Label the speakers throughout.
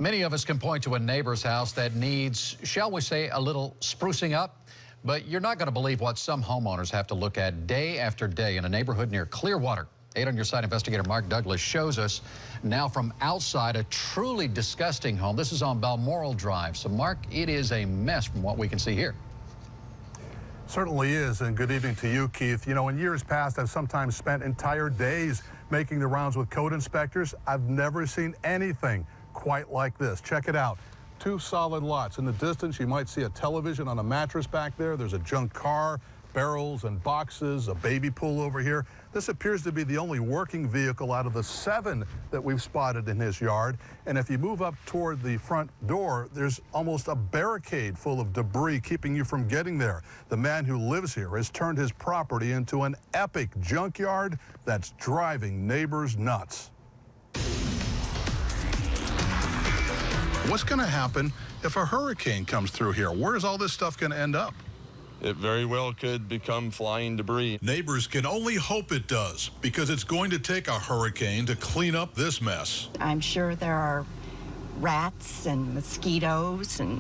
Speaker 1: Many of us can point to a neighbor's house that needs, shall we say, a little sprucing up. But you're not going to believe what some homeowners have to look at day after day in a neighborhood near Clearwater. 8 on Your Side investigator Mark Douglas shows us now from outside a truly disgusting home. This is on Balmoral Drive. So, Mark, it is a mess from what we can see here.
Speaker 2: Certainly is, and good evening to you, Keith. You know, in years past, I've sometimes spent entire days making the rounds with code inspectors. I've never seen anything quite like this. Check it out. 2 solid lots. In the distance, you might see a television on a mattress back there. There's a junk car, barrels and boxes, a baby pool over here. This appears to be the only working vehicle out of the 7 that we've spotted in his yard. And if you move up toward the front door, there's almost a barricade full of debris keeping you from getting there. The man who lives here has turned his property into an epic junkyard that's driving neighbors nuts. What's going to happen if a hurricane comes through here? Where's all this stuff going to end up?
Speaker 3: It very well could become flying debris.
Speaker 2: Neighbors can only hope it does, because it's going to take a hurricane to clean up this mess.
Speaker 4: I'm sure there are rats and mosquitoes and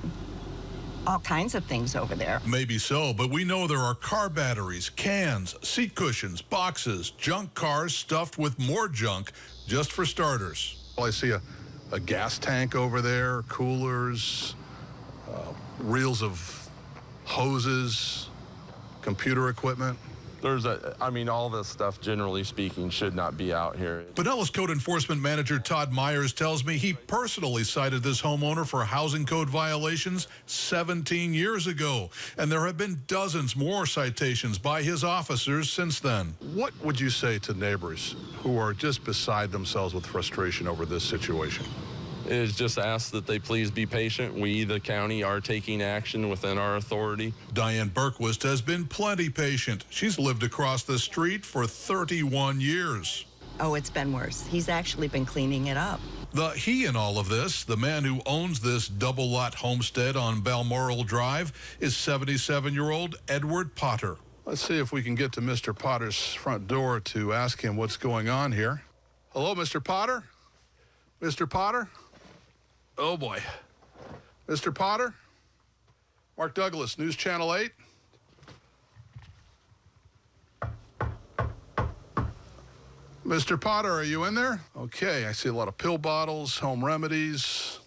Speaker 4: all kinds of things over there.
Speaker 2: Maybe so, but we know there are car batteries, cans, seat cushions, boxes, junk cars stuffed with more junk, just for starters. Well, I see a gas tank over there, coolers, reels of hoses, computer equipment.
Speaker 3: All this stuff, generally speaking, should not be out here.
Speaker 2: Pinellas Code Enforcement Manager Todd Myers tells me he personally cited this homeowner for housing code violations 17 years ago, and there have been dozens more citations by his officers since then. What would you say to neighbors who are just beside themselves with frustration over this situation?
Speaker 3: It is just asked that they please be patient. We, the county, are taking action within our authority.
Speaker 2: Diane Berquist has been plenty patient. She's lived across the street for 31 years.
Speaker 4: Oh, it's been worse. He's actually been cleaning it up.
Speaker 2: The he in all of this, the man who owns this double-lot homestead on Balmoral Drive, is 77-year-old Edward Potter. Let's see if we can get to Mr. Potter's front door to ask him what's going on here. Hello, Mr. Potter? Mr. Potter? Oh, boy. Mr. Potter? Mark Douglas, News Channel 8. Mr. Potter, are you in there? Okay, I see a lot of pill bottles, home remedies,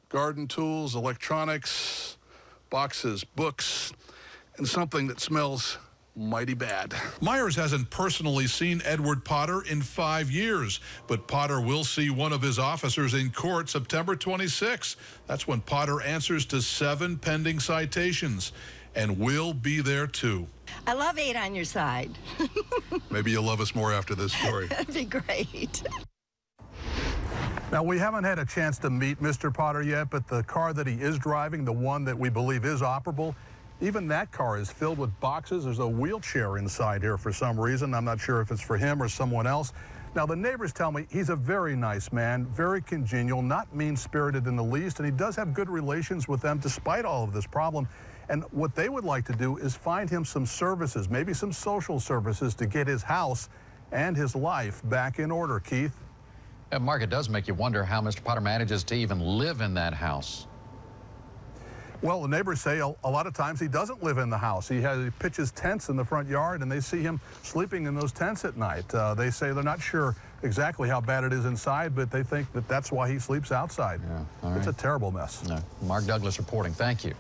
Speaker 2: garden tools, electronics, boxes, books, and something that smells mighty bad. Myers hasn't personally seen Edward Potter in 5 years, but Potter will see one of his officers in court September 26. That's when Potter answers to 7 pending citations, and we'll be there too.
Speaker 4: I love 8 on Your Side.
Speaker 2: Maybe you'll love us more after this story.
Speaker 4: That'd be great.
Speaker 2: Now, we haven't had a chance to meet Mr. Potter yet, but the car that he is driving, the one that we believe is operable, even that car is filled with boxes. There's a wheelchair inside here for some reason. I'm not sure if it's for him or someone else. Now, the neighbors tell me he's a very nice man, very congenial, not mean-spirited in the least, and he does have good relations with them despite all of this problem. And what they would like to do is find him some services, maybe some social services, to get his house and his life back in order, Keith.
Speaker 1: And Mark, it does make you wonder how Mr. Potter manages to even live in that house.
Speaker 2: Well, the neighbors say a lot of times he doesn't live in the house. He pitches tents in the front yard, and they see him sleeping in those tents at night. They say they're not sure exactly how bad it is inside, but they think that that's why he sleeps outside.
Speaker 1: Yeah, all right.
Speaker 2: It's a terrible mess.
Speaker 1: No. Mark Douglas reporting. Thank you.